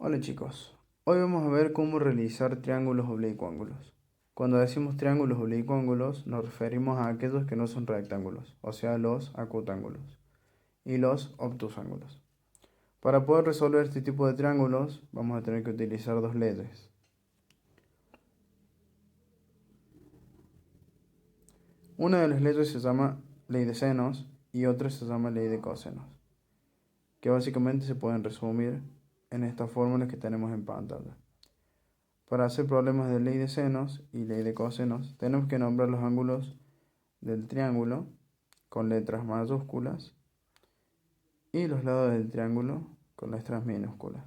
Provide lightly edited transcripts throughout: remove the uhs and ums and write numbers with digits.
Hola chicos, hoy vamos a ver cómo realizar triángulos oblicuángulos. Cuando decimos triángulos oblicuángulos nos referimos a aquellos que no son rectángulos, o sea los acutángulos y los obtusángulos. Para poder resolver este tipo de triángulos vamos a tener que utilizar dos leyes. Una de las leyes se llama ley de senos y otra se llama ley de cosenos, que básicamente se pueden resumir en estas fórmulas que tenemos en pantalla. Para hacer problemas de ley de senos y ley de cosenos, tenemos que nombrar los ángulos del triángulo con letras mayúsculas y los lados del triángulo con letras minúsculas.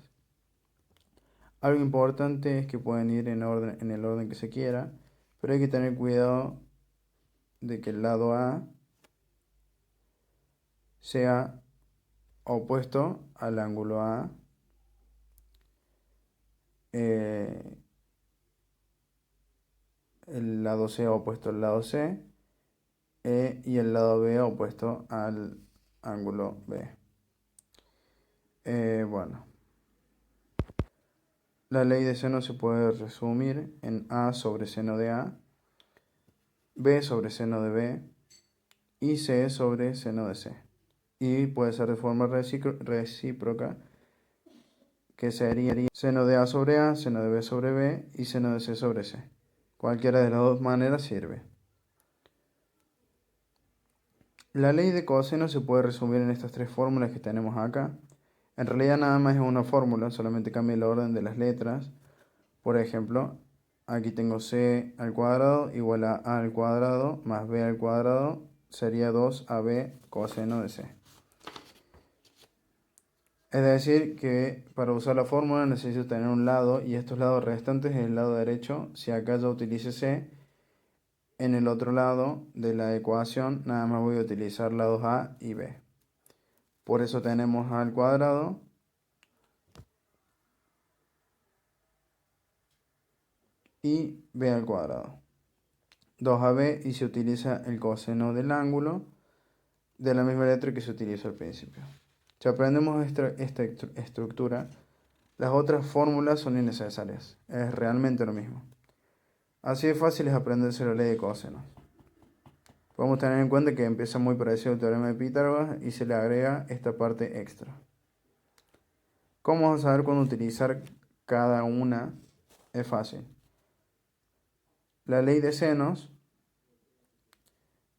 Algo importante es que pueden ir en el orden que se quiera, pero hay que tener cuidado de que el lado A sea opuesto al ángulo A, eh, el lado C opuesto al lado C, y el lado B opuesto al ángulo B. Bueno, la ley de seno se puede resumir en A sobre seno de A, B sobre seno de B y C sobre seno de C. Y puede ser de forma recíproca, que sería seno de A sobre A, seno de B sobre B y seno de C sobre C. Cualquiera de las dos maneras sirve. La ley de coseno se puede resumir en estas tres fórmulas que tenemos acá. En realidad nada más es una fórmula, solamente cambia el orden de las letras. Por ejemplo, aquí tengo c al cuadrado igual a al cuadrado más b al cuadrado, sería 2ab coseno de c. Es decir, que para usar la fórmula necesito tener un lado y estos lados restantes es el lado derecho. Si acá ya utilicé c, en el otro lado de la ecuación nada más voy a utilizar lados a y b. Por eso tenemos a al cuadrado y b al cuadrado. 2ab y se utiliza el coseno del ángulo de la misma letra que se utilizó al principio. Si aprendemos esta estructura, las otras fórmulas son innecesarias. Es realmente lo mismo. Así de fácil es aprenderse la ley de cosenos. Podemos tener en cuenta que empieza muy parecido al teorema de Pitágoras y se le agrega esta parte extra. ¿Cómo vamos a saber cuándo utilizar cada una? Es fácil. La ley de senos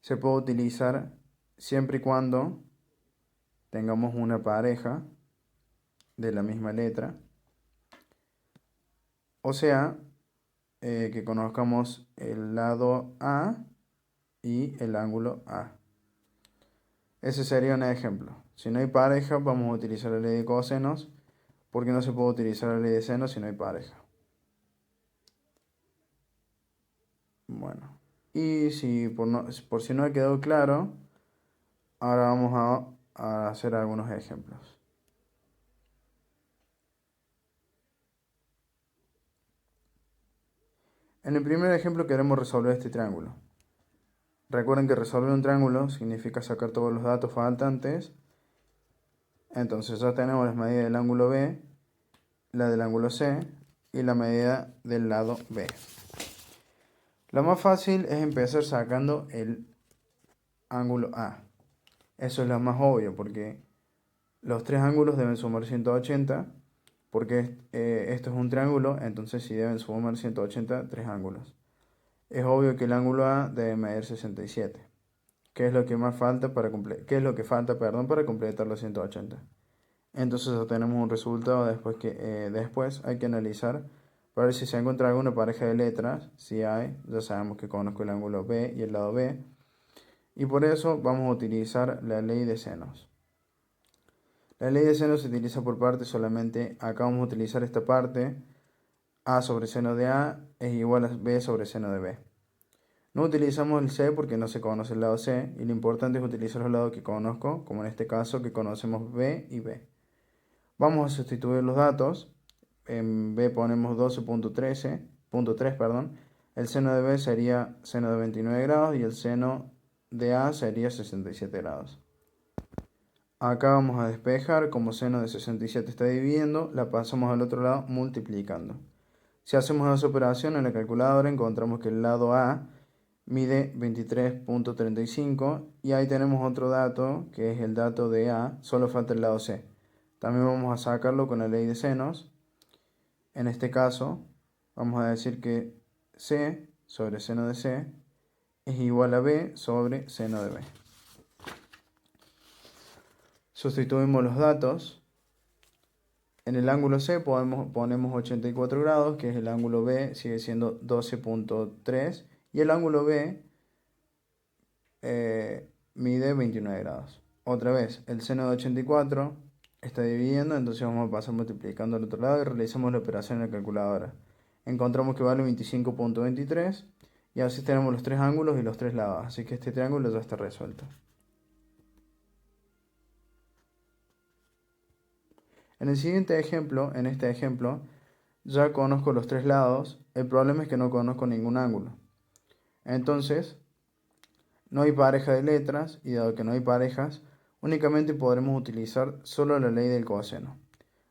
se puede utilizar siempre y cuando tengamos una pareja de la misma letra. O sea, que conozcamos el lado A y el ángulo A. Ese sería un ejemplo. Si no hay pareja, vamos a utilizar la ley de cosenos, porque no se puede utilizar la ley de senos si no hay pareja. Bueno, y si por si no ha quedado claro, ahora vamos a hacer algunos ejemplos. En el primer ejemplo queremos resolver este triángulo. Recuerden que resolver un triángulo significa sacar todos los datos faltantes. Entonces ya tenemos las medidas del ángulo B, la del ángulo C y la medida del lado B. Lo más fácil es empezar sacando el ángulo A. Eso es lo más obvio porque los tres ángulos deben sumar 180, porque esto es un triángulo, entonces si deben sumar 180 tres ángulos. Es obvio que el ángulo A debe medir 67. ¿Qué es lo que falta para completar los 180? Entonces obtenemos un resultado después hay que analizar para ver si se encuentra alguna pareja de letras. Si hay, ya sabemos que conozco el ángulo B y el lado B. Y por eso vamos a utilizar la ley de senos. La ley de senos se utiliza por partes solamente. Acá vamos a utilizar esta parte. A sobre seno de A es igual a B sobre seno de B. No utilizamos el C porque no se conoce el lado C. Y lo importante es utilizar los lados que conozco, como en este caso que conocemos B y B. Vamos a sustituir los datos. En B ponemos 12.3, perdón. El seno de B sería seno de 29 grados y el seno de A sería 67 grados. Acá vamos a despejar, como seno de 67 está dividiendo, la pasamos al otro lado multiplicando. Si hacemos esa operación en la calculadora encontramos que el lado A mide 23.35 y ahí tenemos otro dato que es el dato de A, solo falta el lado C. También vamos a sacarlo con la ley de senos. En este caso vamos a decir que C sobre seno de C es igual a B sobre seno de B. Sustituimos los datos. En el ángulo C ponemos 84 grados, que es el ángulo B, sigue siendo 12.3, y el ángulo B mide 29 grados. Otra vez, el seno de 84 está dividiendo, entonces vamos a pasar multiplicando al otro lado y realizamos la operación en la calculadora. Encontramos que vale 25.23, y así tenemos los tres ángulos y los tres lados, así que este triángulo ya está resuelto. En el siguiente ejemplo, ya conozco los tres lados, el problema es que no conozco ningún ángulo. Entonces, no hay pareja de letras, y dado que no hay parejas, únicamente podremos utilizar solo la ley del coseno.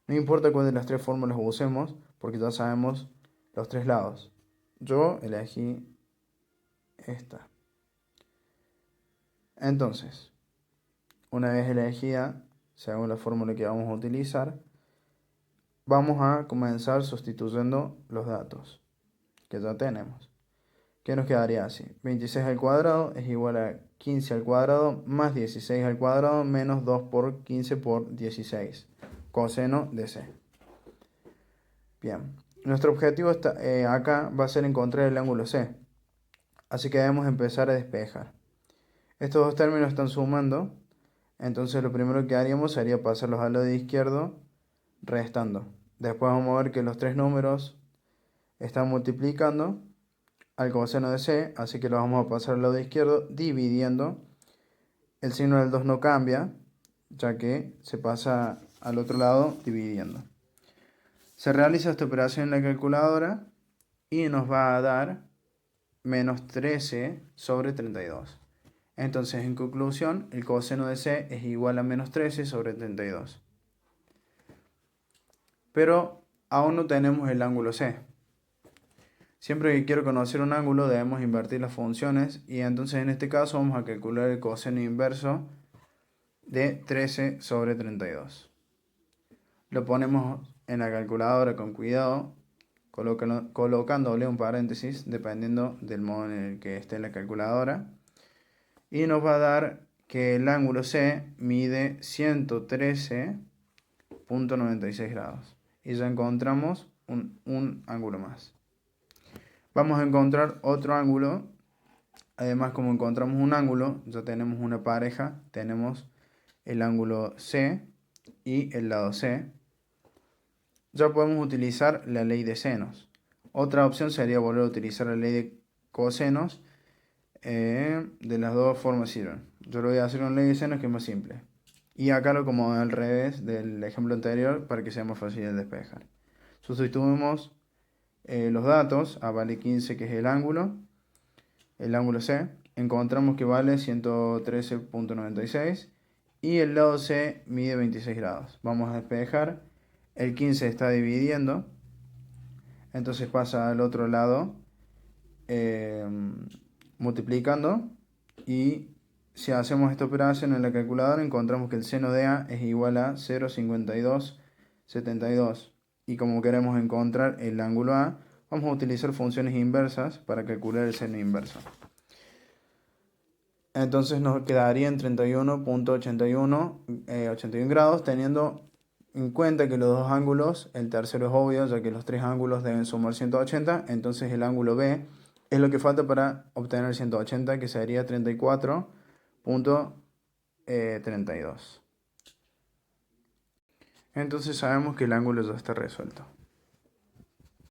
No importa cuál de las tres fórmulas usemos, porque ya sabemos los tres lados. Yo elegí esta. Entonces, una vez elegida, según la fórmula que vamos a utilizar, vamos a comenzar sustituyendo los datos que ya tenemos. ¿Qué nos quedaría así? 26 al cuadrado es igual a 15 al cuadrado más 16 al cuadrado menos 2 por 15 por 16. Coseno de C. Bien. Nuestro objetivo acá va a ser encontrar el ángulo C. Así que debemos empezar a despejar. Estos dos términos están sumando. Entonces lo primero que haríamos sería pasarlos al lado izquierdo restando. Después vamos a ver que los tres números están multiplicando al coseno de C, así que lo vamos a pasar al lado izquierdo dividiendo. El signo del 2 no cambia, ya que se pasa al otro lado dividiendo. Se realiza esta operación en la calculadora y nos va a dar menos 13 sobre 32. Entonces, en conclusión, el coseno de C es igual a menos 13 sobre 32. Pero aún no tenemos el ángulo C. Siempre que quiero conocer un ángulo debemos invertir las funciones y entonces en este caso vamos a calcular el coseno inverso de 13 sobre 32. Lo ponemos en la calculadora con cuidado, colocándole un paréntesis dependiendo del modo en el que esté la calculadora. Y nos va a dar que el ángulo C mide 113.96 grados. Y ya encontramos un ángulo más. Vamos a encontrar otro ángulo. Además, como encontramos un ángulo, ya tenemos una pareja. Tenemos el ángulo C y el lado C. Ya podemos utilizar la ley de senos. Otra opción sería volver a utilizar la ley de cosenos. De las dos formas sirven. Yo lo voy a hacer con ley de senos, que es más simple. Y acá lo como al revés del ejemplo anterior para que sea más fácil de despejar. Sustituimos los datos a vale 15, que es el ángulo C. Encontramos que vale 113.96 y el lado C mide 26 grados. Vamos a despejar. El 15 está dividiendo, entonces pasa al otro lado multiplicando, y si hacemos esta operación en la calculadora encontramos que el seno de A es igual a 0,5272. Y como queremos encontrar el ángulo A, vamos a utilizar funciones inversas para calcular el seno inverso. Entonces nos quedaría en 31.81 grados, teniendo en cuenta que los dos ángulos, el tercero es obvio, ya que los tres ángulos deben sumar 180, entonces el ángulo B es lo que falta para obtener 180, que sería 34.32. Entonces sabemos que el ángulo ya está resuelto.